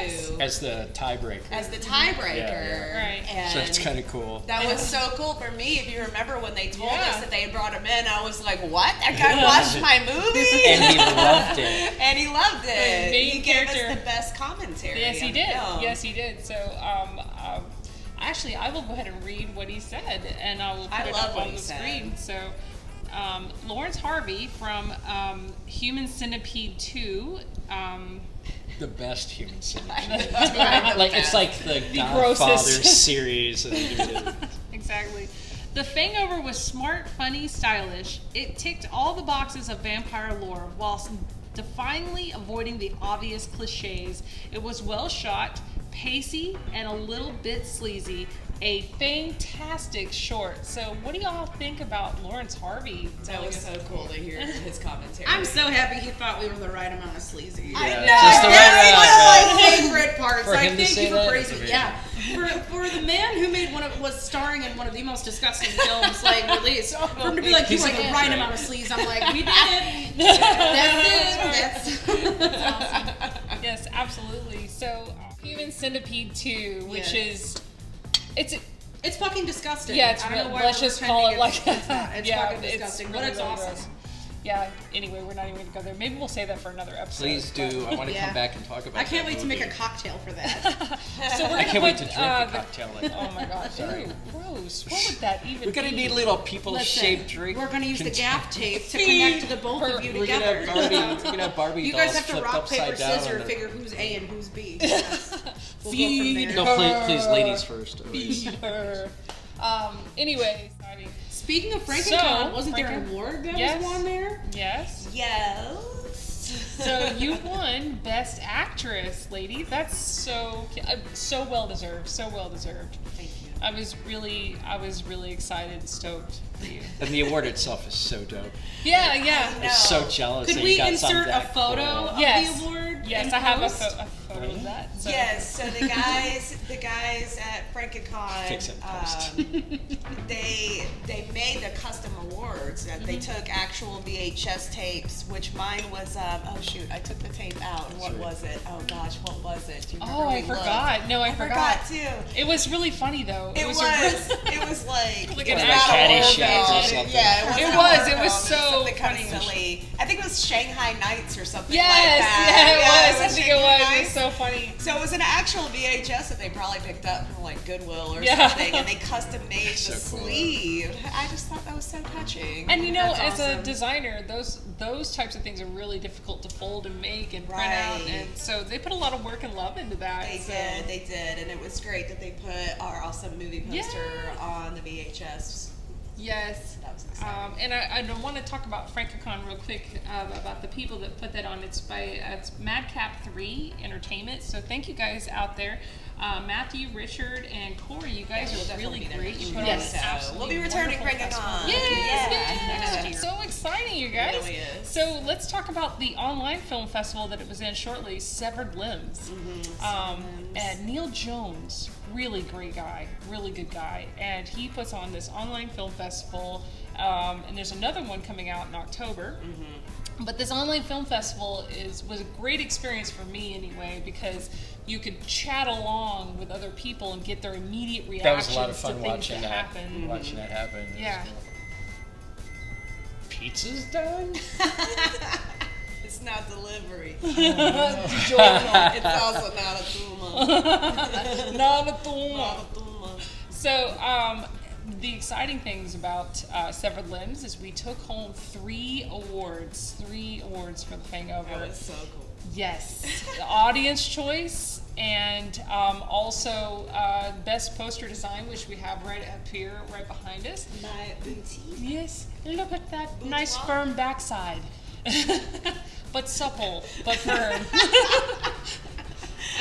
As the tiebreaker. Right. And so it's kind of cool. That was so cool for me. If you remember when they told us that they had brought him in, I was like, what? That guy watched my movie? And he loved it. And he loved it. Main He gave character. us the best commentary. Yes, he on did. the film. Yes, he did. So, actually, I will go ahead and read what he said, and I will put it up on the screen. So, Lawrence Harvey from Human Centipede 2. The best Human Centipede. It's like the Godfather series. Exactly. The Fangover was smart, funny, stylish. It ticked all the boxes of vampire lore whilst defiantly avoiding the obvious cliches. It was well shot, pacey, and a little bit sleazy. A fantastic short. So what do y'all think about Lawrence Harvey? That was so cool to hear his commentary. I'm so happy he thought we were the right amount of sleazy. I know. Just the That's one of my right favorite parts. For him to Thank say you for that? praising. Yeah. For the man who made was starring in one of the most disgusting films released, for him to be like, you were the right amount of sleaze. I'm like, we did it. That's it. That's awesome. Yes, absolutely. So, Human Centipede 2, which is it's fucking disgusting. Yeah, it's I don't know why let's we're just call it like it's not. It's yeah, fucking disgusting, but it's awesome. gross. Yeah. Anyway, we're not even gonna go there. Maybe we'll save that for another episode. Please do. I want to come back and talk about. I can't wait to make a movie. cocktail for that. So I can't wait to drink a cocktail. Oh my gosh! Sorry. Ew, gross. What would that even? We're gonna be? need little people-shaped drink. We're gonna use the gaff tape to connect the both of you We're together. gonna have Barbie You dolls guys have to flipped rock, paper, upside down. scissors, and figure who's A and who's B. Yes. We'll go from there. No, please, ladies first. Feed her. Anyway, speaking of FrankenCon, wasn't there an Franken- award that Yes. was won there? Yes. Yes. So you won Best Actress, lady. That's so well deserved. So well deserved. Thank you. I was really excited and stoked for you. And the award itself is so dope. Yeah. I'm so jealous. Could that we you got insert something a that photo cool. of Yes. the award? Yes, in I have a post? photo of that. So. Yes, so the guys at FrankenCon, Fix it in post. they made the custom awards. They took actual VHS tapes, which mine was. Oh shoot, I took the tape out. And what was it? Oh gosh, what was it? Do you remember? Oh, I forgot. No, I forgot too. It was really funny though. It was like Like it an was actual about a horror film. or something. Yeah, It wasn't a was. horror It was film. so something kind of funny. silly. I think it was Shanghai Nights or something Yes, like that. yeah, it was. I think it Shanghai was. It was Nights. so funny. So it was an actual VHS that they probably picked up from like Goodwill or Yeah. something, and they custom made the So cool. sleeve. I just thought that was so touching. And you know, That's as a awesome. designer, those types of things are really difficult to fold and make and print out, Right. and so they put a lot of work and love into that. They did, and it was great that they put our awesome movie poster on the VHS. Yes. That was exciting. And I want to talk about FrankenCon real quick, about the people that put that on. It's Madcap 3 Entertainment. So thank you guys out there. Matthew, Richard, and Corey, you guys we'll are really definitely great. be You there put on next this year. absolutely We'll be returning wonderful FrankenCon. festival. Yes, Yeah. yes. So exciting, you guys. It really is. So let's talk about the online film festival that it was in shortly, Severed Limbs. And Neil Jones, really great guy, really good guy, and he puts on this online film festival. And there's another one coming out in October. But this online film festival was a great experience for me anyway, because you could chat along with other people and get their immediate reactions. That was a lot of fun to things watching that happen. Watching that happen. Yeah. Pizza's done? It's not delivery. DiGiorno. It's also not a tuma. Not a tuma. So, the exciting things about Severed Limbs is we took home 3 awards for The Hangover. That was so cool. Yes, the audience choice, and also best poster design, which we have right up here, right behind us. My booty. Yes, look at that nice firm backside, but supple, but firm.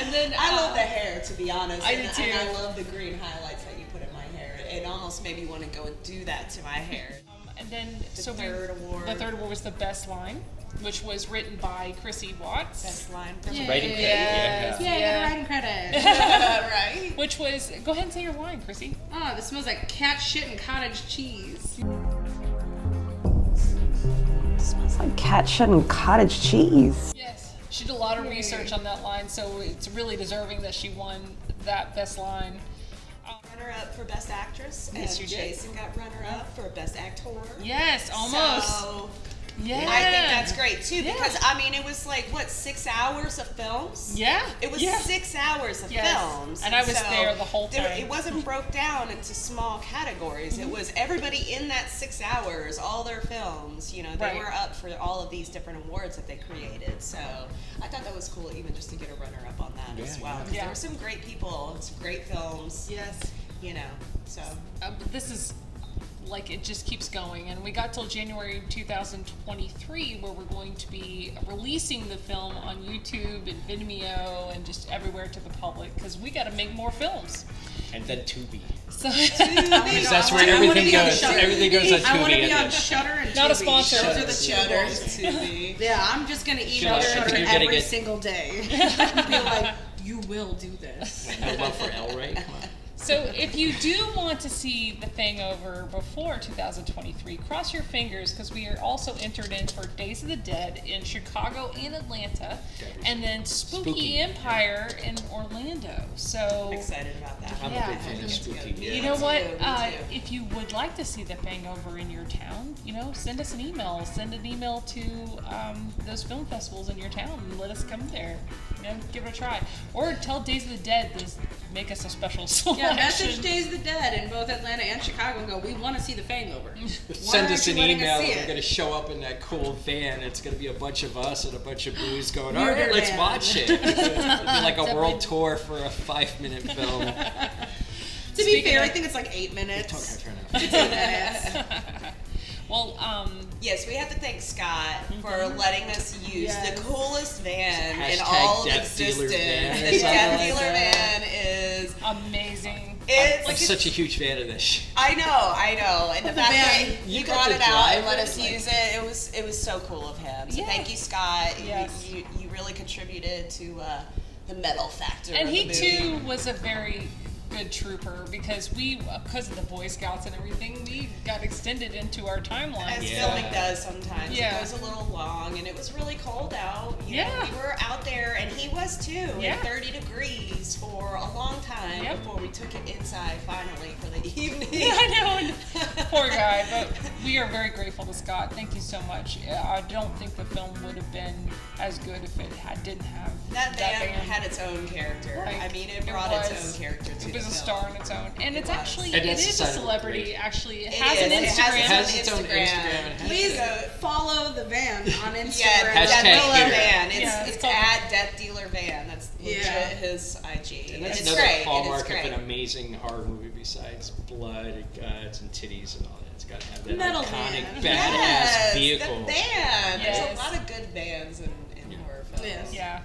And then I love the hair, to be honest. I do too. And I love the green highlights that you put in my hair. It almost made me want to go and do that to my hair. And then The third award was the best line, which was written by Chrissy Watts. Best line from Writing credit. Yeah. Get a writing credit. Right? Which was, go ahead and say your line, Chrissy. Oh, this smells like cat shit and cottage cheese. Smells like cat shit and cottage cheese. Yes, she did a lot of research on that line, so it's really deserving that she won that best line. Runner-up for Best Actress, Yes, and you did. Jason got runner-up for Best Actor. Yes, almost. So, Yeah. I think that's great too, Yeah. because I mean, it was like what, 6 hours of films? Yeah. It was Yeah. 6 hours of Yes. films, And I was there the whole time. It wasn't broke down into small categories. It was everybody in that 6 hours, all their films. You know, they Right. were up for all of these different awards that they created. So I thought that was cool, even just to get a runner-up on that as well. 'Cause there were some great people, some great films. Yes. You know, so. But this is, like, it just keeps going, and we got till January 2023 where we're going to be releasing the film on YouTube and Vimeo and just everywhere to the public, because we got to make more films. And then Tubi. So Because that's where everything goes. Everything goes on Tubi. I want to be at on the- Shudder and Not a Tubi. sponsor. Those are the two Shutters, ones. Tubi. Yeah, I'm just gonna email Shudder, Shudder you're gonna every get- single day. Be like, you will do this. No love for El Rey. Come on. So if you do want to see The Hangover before 2023, cross your fingers, because we are also entered in for Days of the Dead in Chicago and Atlanta, and then Spooky Empire in Orlando. So I'm excited about that. I'm a big fan of Spooky. You know what? Me too. If you would like to see The Hangover in your town, you know, send us an email. Send an email to those film festivals in your town and let us come there. You know, give it a try. Or tell Days of the Dead to make us a special selection. Yeah, message Days of the Dead in both Atlanta and Chicago and go, we want to see The Hangover. Send us an email and see we're it? going to show up in that cool van. It's going to be a bunch of us and a bunch of booze going, all Murder right, let's van. watch it. It'll be like a world tour for a 5-minute film. To be fair, I think it's like 8 minutes. Turn It's 8 minutes. Well, yes, we have to thank Scott for letting us use the coolest van in Hashtag all of Death Dealer existence. van. The Death Dealer van is amazing. I'm such a huge fan of this shit. I know, and the fact that You you got brought to it out and drive let it, us like- use it, it was so cool of him. So Yeah. thank you, Scott. Yes. You really contributed to the metal factor. And of he the movie. too was a very good trooper, because because of the Boy Scouts and everything, we got extended into our timeline. As filming does sometimes. Yeah. It goes a little long, and it was really cold out. You know, Yeah. we were out there, and he was too, Yeah. in 30 degrees for a long time Yep. before we took it inside finally for the evening. I know, poor guy, but we are very grateful to Scott. Thank you so much. I don't think the film would have been as good if it didn't have That band band. had its own character. Like, I mean, it brought was. its own character to It was the a film. star on its own, and it's was. actually And it that's is the a side of celebrity. great. Actually, it It has is. an It Instagram. has its own Instagram. Please follow the van on Instagram. Yeah, Death Hashtag Dealer Peter. Van. Yeah, It's called- at Death Dealer Van. That's legit Yeah. his IG. And that's it's another great. It is hallmark of great. an amazing horror movie besides blood and guts and titties and all that. It's got to have that Metal iconic, van. badass Yes, vehicle. the van. There's Yes. a lot of good bands in horror films. Yes. Yeah.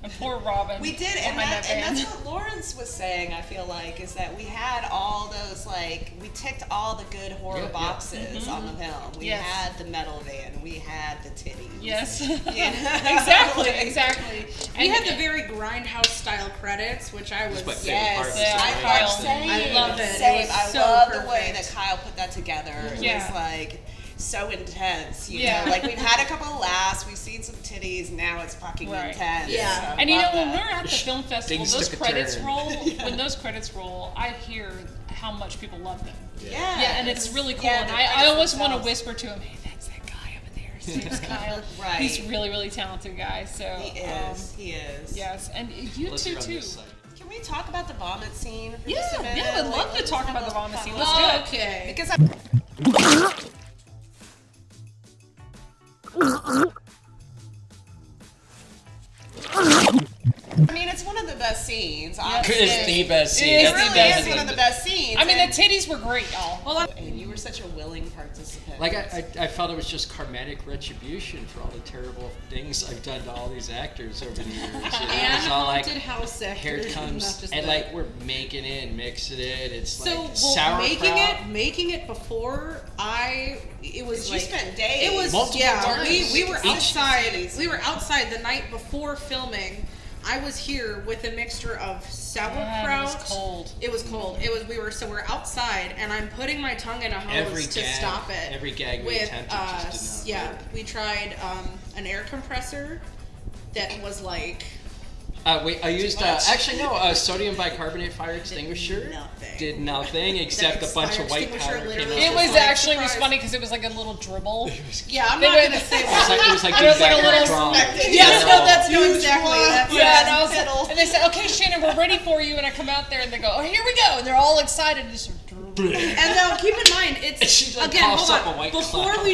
And poor Robin. We did, and that's what Lawrence was saying, I feel like, is that we had all those, like, we ticked all the good horror boxes on the film. We had the metal van, we had the titties. Yes. Exactly. We had the very Grindhouse style credits, which I was, I loved it. I love the way that Kyle put that together. It was like so intense, you know. Like we've had a couple of laughs, we've seen some titties, now it's fucking intense. Yeah. And you know, when we're at the film festival, those credits roll. When those credits roll, I hear how much people love them. Yeah, and it's really cool. And I always want to whisper to him, hey, that's that guy over there. His name's Kyle. He's really, really talented guy. So he is. Yes, and you two too. Can we talk about the vomit scene for just a minute? Yeah, I'd love to talk about the vomit scene. Let's do it. Okay. Because I mean, it's one of the best scenes. It's the best scene. It really is one of the best scenes. I mean, the titties were great, y'all. And you were such a willing participant. Like, I felt it was just karmatic retribution for all the terrible things I've done to all these actors over the years. You know? And it's all like, house actors. Here it comes. And like, we're making it, mixing it. It's so, like sauerkraut. making it before it was like, you spent days. It was, multiple times. We were outside. We were outside the night before filming. I was here with a mixture of sauerkraut. Yeah, it was cold. It was cold. We're outside, and I'm putting my tongue in a hose to stop it. Every gag we attempted just did not work. We tried an air compressor that was like. I used a sodium bicarbonate fire extinguisher. Did nothing except a bunch of white powder came out. It was actually funny because it was like a little dribble. Yeah, I'm not gonna say what. It was like a little draw. Yes, no, that's exactly. And they said, "Okay, Shannon, we're ready for you." And I come out there and they go, "Oh, here we go!" And they're all excited. And now, keep in mind, it's again. Hold on. Before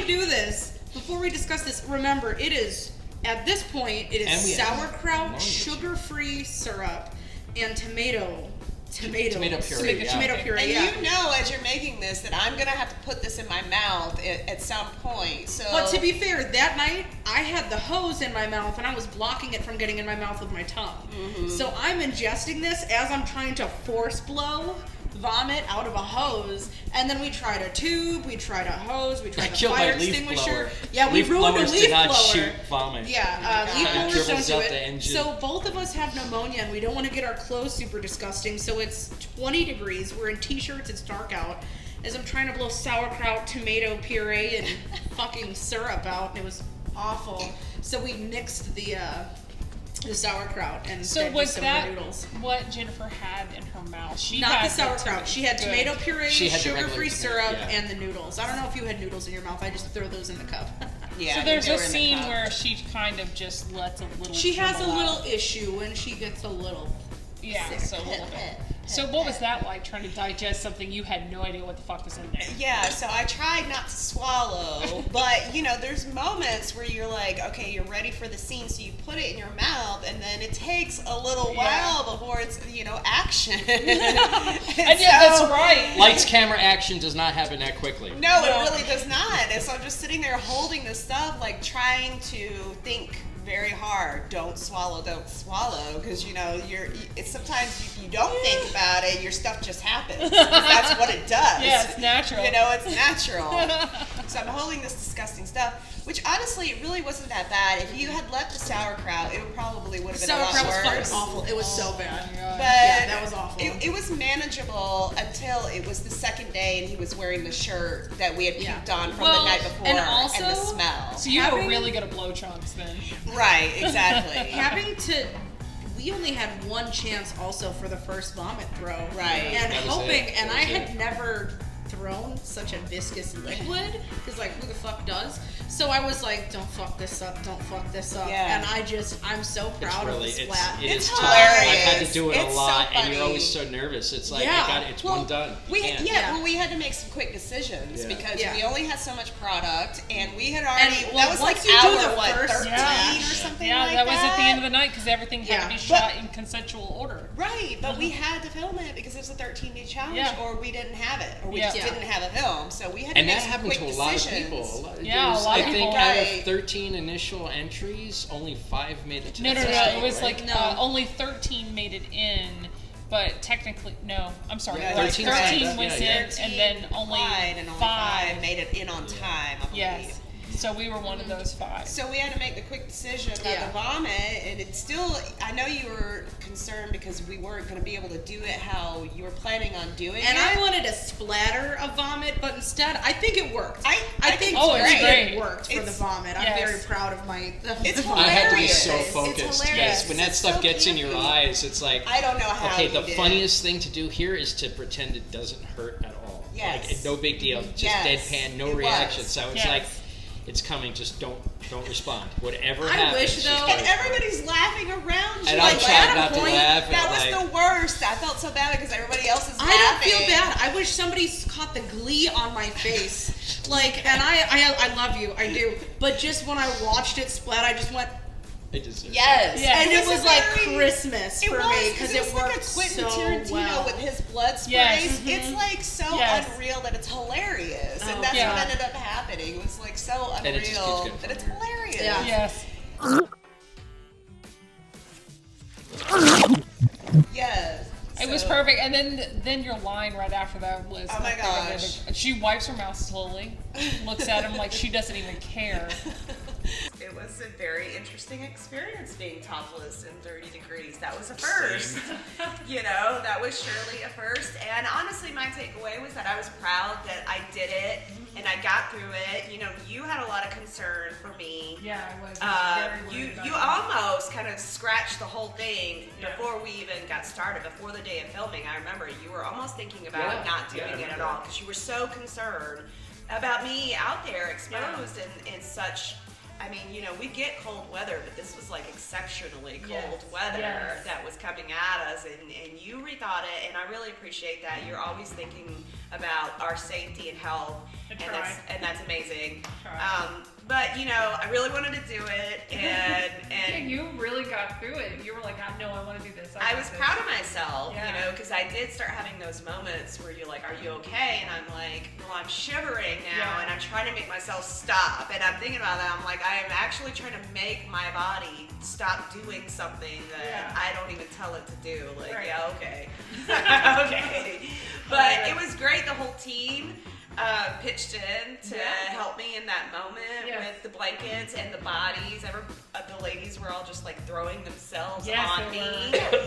we discuss this, remember it is. At this point, it is sauerkraut, sugar-free syrup, and tomato puree. Tomato puree. And you know, as you're making this, that I'm gonna have to put this in my mouth at some point. So, but to be fair, that night I had the hose in my mouth and I was blocking it from getting in my mouth with my tongue. So I'm ingesting this as I'm trying to force blow vomit out of a hose, and then we tried a tube, we tried a hose, we tried a fire extinguisher. Yeah, we ruined a leaf blower. Shoot vomit. Yeah, leaf blowers don't do it. So both of us have pneumonia, and we don't want to get our clothes super disgusting. So it's 20 degrees. We're in t-shirts. It's dark out. As I'm trying to blow sauerkraut, tomato puree, and fucking syrup out, and it was awful. So we mixed the sauerkraut and so was some that noodles. What Jennifer had in her mouth? She Not had the sauerkraut. She had tomato puree, sugar-free syrup, yeah. and the noodles. I don't know if you had noodles in your mouth. I just throw those in the cup. Yeah. So there's a scene where she kind of just lets a little. She has a little out. issue when she gets a little. Yeah, so a little bit. So what was that like, trying to digest something you had no idea what the fuck was in there? Yeah, so I tried not to swallow, but you know, there's moments where you're like, okay, you're ready for the scene, so you put it in your mouth, and then it takes a little while before it's, you know, action. and that's right. Lights, camera, action does not happen that quickly. No, it really does not. And so I'm just sitting there holding this stuff, like trying to think very hard. Don't swallow, because you know it's sometimes if you don't think about it, your stuff just happens. That's what it does. Yeah, it's natural. You know, it's natural. So I'm holding this disgusting stuff, which honestly it really wasn't that bad. If you had left the sauerkraut, it probably would have been a lot worse. Sauerkraut was awful. It was so bad. But yeah, that was awful. It was manageable until it was the second day and he was wearing the shirt that we had puked on from the night before, and also the smell. So you were really good at blow chunks then. Right, exactly. We only had one chance also for the first vomit throw. Right. And hoping, and I had never thrown such a viscous liquid, because like, who the fuck does? So I was like, don't fuck this up. Yeah. And I'm so proud of the splat. It's tough. hilarious. I've had to do it a lot, so and you're always so nervous. It's like, it's one done. We had to make some quick decisions because we only had so much product, and we had already, that was like hour 13 or something like that. Yeah, that was at the end of the night because everything had to be shot in consensual order. Right, but we had to film it because it was a 13-day challenge, or we didn't have it, or we Yeah. just didn't have a film. So we had to And make that some happened quick to a lot of decisions. people. Yeah, a lot of I think people. out Right. of 13 initial entries, only 5 made it to No, the no, no. festival, It was right? like only 13 made it in, but technically, no. I'm sorry. Yeah, 13 was in, and then only applied and only 5 made it in on time, I believe. Yes. So we were one of those 5. So we had to make the quick decision about the vomit, and it's still, I know you were concerned because we weren't going to be able to do it how you were planning on doing And it. I wanted to splatter a vomit, but instead, I think it worked. I think it's great. it worked for the vomit. I'm Yes. very proud of my. It's I had to be hilarious. so It's focused hilarious. because when that It's stuff so gets in your campy. eyes, it's like, I don't know how okay, you the did it. funniest thing to do here is to pretend it doesn't hurt at all. Yes. Like, no big deal. Just Yes. deadpan, no It reaction. was. So it's Yes. like, it's coming, just don't respond. Whatever I happens. wish, just though- go. And everybody's laughing around you. And like, I'm trying at a not to point, laugh. that and was like, the worst. I felt so bad because everybody else is I don't laughing. feel bad. I wish somebody caught the glee on my face. Like, and I love you, I do. But just when I watched it splat, I just went, I deserve Yes. Yeah. and it was like very- Christmas for me because it was like a worked Quentin so Tarantino well. with his blood sprays. Yes. It's like so Yes. unreal that it's hilarious, and that's Yeah. what ended up happening. It was like so And it just keeps unreal getting that it's funnier. hilarious. Yeah. Yes. Yes. It was So- perfect, and then your line right after that was, Oh my gosh. She wipes her mouth slowly, looks at him like she doesn't even care. It was a very interesting experience being topless in 30 degrees. That was a first. You know, that was surely a first. And honestly, my takeaway was that I was proud that I did it and I got through it. You know, you had a lot of concern for me. Yeah, I was. You almost kind of scratched the whole thing before we even got started, before the day of filming. I remember you were almost thinking about not doing it at all because you were so concerned about me out there exposed in such. I mean, you know, we get cold weather, but this was like exceptionally cold weather that was coming at us, and you rethought it, and I really appreciate that. You're always thinking about our safety and health, and that's amazing. But you know, I really wanted to do it, and Yeah, you really got through it. You were like, I know I want to do this. I was proud of myself, Yeah. you know, because I did start having those moments where you're like, are you okay? And I'm like, well, I'm shivering now, and I'm trying to make myself stop. And I'm thinking about that. I'm like, I am actually trying to make my body stop doing something that I don't even tell it to do. Like, yeah, okay. Okay. But it was great. The whole team pitched in to help me in that moment with the blankets and the bodies. The ladies were all just like throwing themselves on me,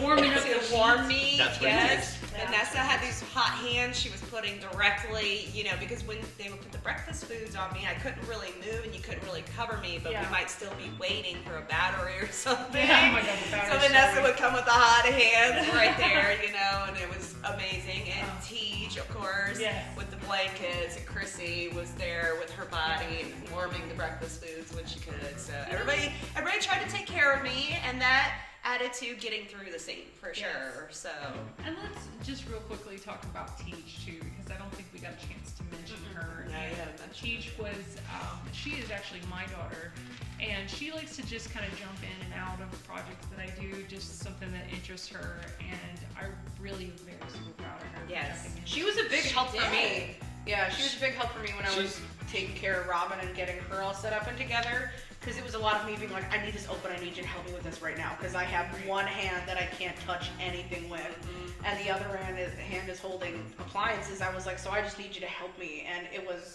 warming up to warm me. That's Yes, Vanessa had these hot hands she was putting directly, you know, because when they would put the breakfast foods on me, I couldn't really move and you couldn't really cover me, but we might still be waiting for a battery or something. Yeah, oh my God, the battery so Vanessa story. would come with the hot hands right there, you know, and it was amazing. And Tej, of course, with the blankets, and Chrissy was there with her body and warming the breakfast foods when she could. So everybody tried to take care of me, and that added to getting through the scene for sure. So. And let's just real quickly talk about Tej too, because I don't think we got a chance to mention her. Tej was, she is actually my daughter, and she likes to just kind of jump in and out of projects that I do, just something that interests her, and I really am very super proud of her. Yes. She was a big help for me. Yeah, she was a big help for me when I was taking care of Robin and getting her all set up and together. Because it was a lot of me being like, I need this open, I need you to help me with this right now. Because I have one hand that I can't touch anything with, and the other hand is holding appliances. I was like, so I just need you to help me. And it was...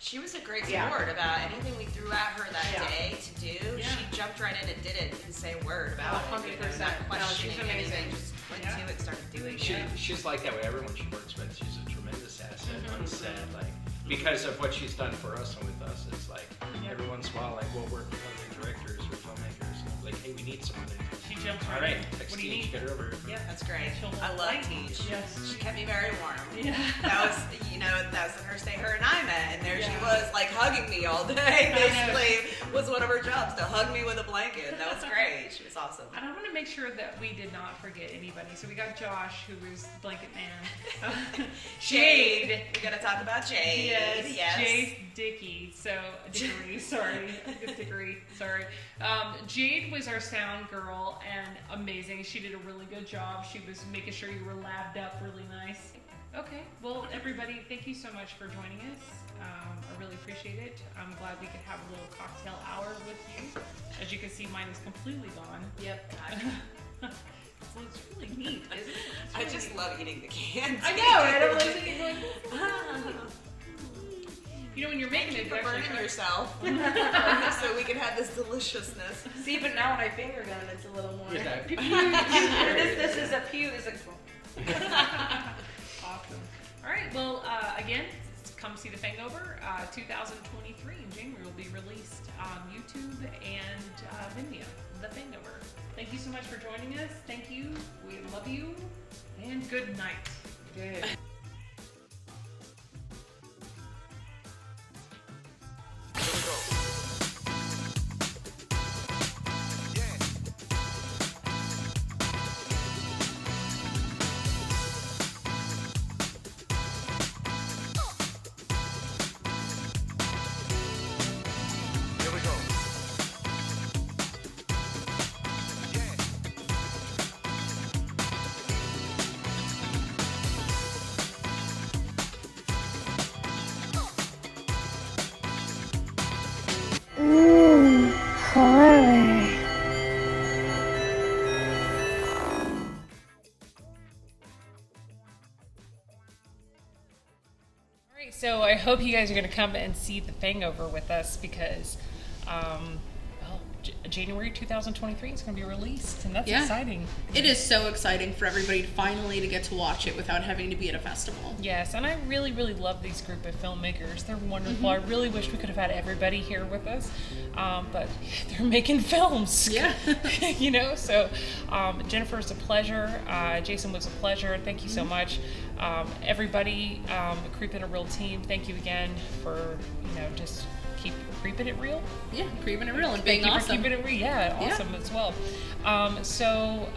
She was a great sport about anything we threw at her that day to do. Yeah. She jumped right in and did it, didn't say a word about it. 100%. Not No, questioning she's amazing. anything, just went to it, started doing it. She's like that with everyone she works with. She's a tremendous asset on set. Like, because of what she's done for us and with us, it's like every once in a while, like we'll work with other directors or filmmakers. Like, hey, we need someone. She jumps All right right, in. next What do you Teach, need? get her over. Yeah, That's great. She'll I love like Teach. Yes. She kept me very warm. Yeah. That was, that was the first day her and I met, and there she Yeah. was, like, hugging me all day. Basically, was one of her jobs to hug me with a blanket. That was great. She was awesome. And I want to make sure that we did not forget anybody. So we got Josh, who was blanket man. Jade. We gotta talk about Jade. Yes. Jade Dickery. Sorry. Jade was our sound girl and amazing. She did a really good job. She was making sure you were labbed up really nice. Okay, well, everybody, thank you so much for joining us. I really appreciate it. I'm glad we could have a little cocktail hour with you. As you can see, mine is completely gone. Yep. So it's really neat, isn't it? I just love eating the candy. I know, right? I'm like sitting going, you know, when you're making it, for actually burning kind of- yourself, so we can have this deliciousness. See, but now when I finger gun, it's a little more. Yeah. This is a pew. Is a. Awesome. All right. Well, again, come see The Fangover. 2023 in January will be released on YouTube and Vimeo. The Fangover. Thank you so much for joining us. Thank you. We love you. And good night. Good. Horror. Alright, so I hope you guys are going to come and see The Fangover with us because, January 2023 is going to be released, and that's exciting. It is so exciting for everybody finally to get to watch it without having to be at a festival. Yes, and I really, really love these group of filmmakers. They're wonderful. I really wish we could have had everybody here with us, but they're making films. Yeah. You know, so Jennifer's a pleasure. Jason was a pleasure. Thank you so much. Everybody, Creeping a Real team, thank you again for, just keep creeping it real. Yeah, creeping it real and being Thank you awesome. for keeping it real. Yeah, awesome as well. So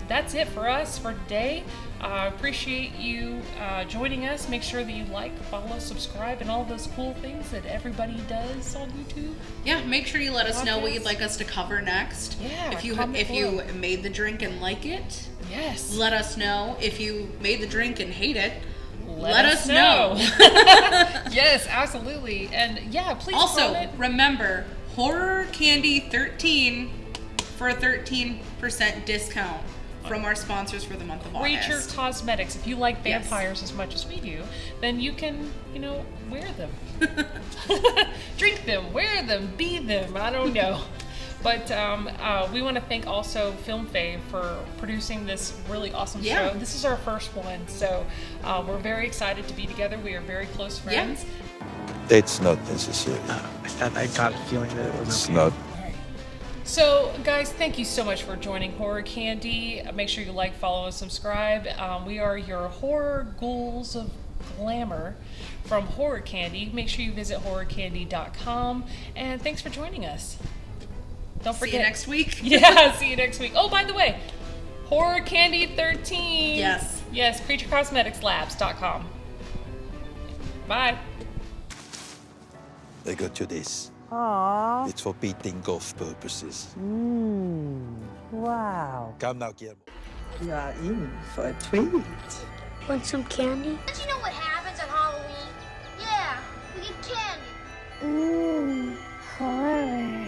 that's it for us for today. Appreciate you joining us. Make sure that you like, follow, subscribe, and all those cool things that everybody does on YouTube. Yeah, make sure you let us know what you'd like us to cover next. Yeah, if you comment below. made the drink and like it. Yes. Let us know. If you made the drink and hate it. Let us know. Yes, absolutely. And yeah, please also comment. remember Horror Candy 13 for a 13% discount from our sponsors for the month of August. Creature Cosmetics. If you like vampires as much as we do, then you can, wear them. Drink them, wear them, be them. I don't know. But we want to thank also Film Fave for producing this really awesome show. This is our first one, so we're very excited to be together. We are very close friends. That's not necessary. I got a feeling that it was It's okay. not. So, guys, thank you so much for joining Horror Candy. Make sure you like, follow, and subscribe. We are your horror ghouls of glamour from Horror Candy. Make sure you visit horrorcandy.com. And thanks for joining us. Don't forget. See you next week. Yeah, see you next week. Oh, by the way, Horror Candy 13. Yes. Yes, creaturecosmeticslabs.com. Bye. I got you this. Aww. It's for beating golf purposes. Wow. Come now, Guillermo. You are in for a treat. Want some candy? Don't you know what happens on Halloween? Yeah, we get candy. Horror.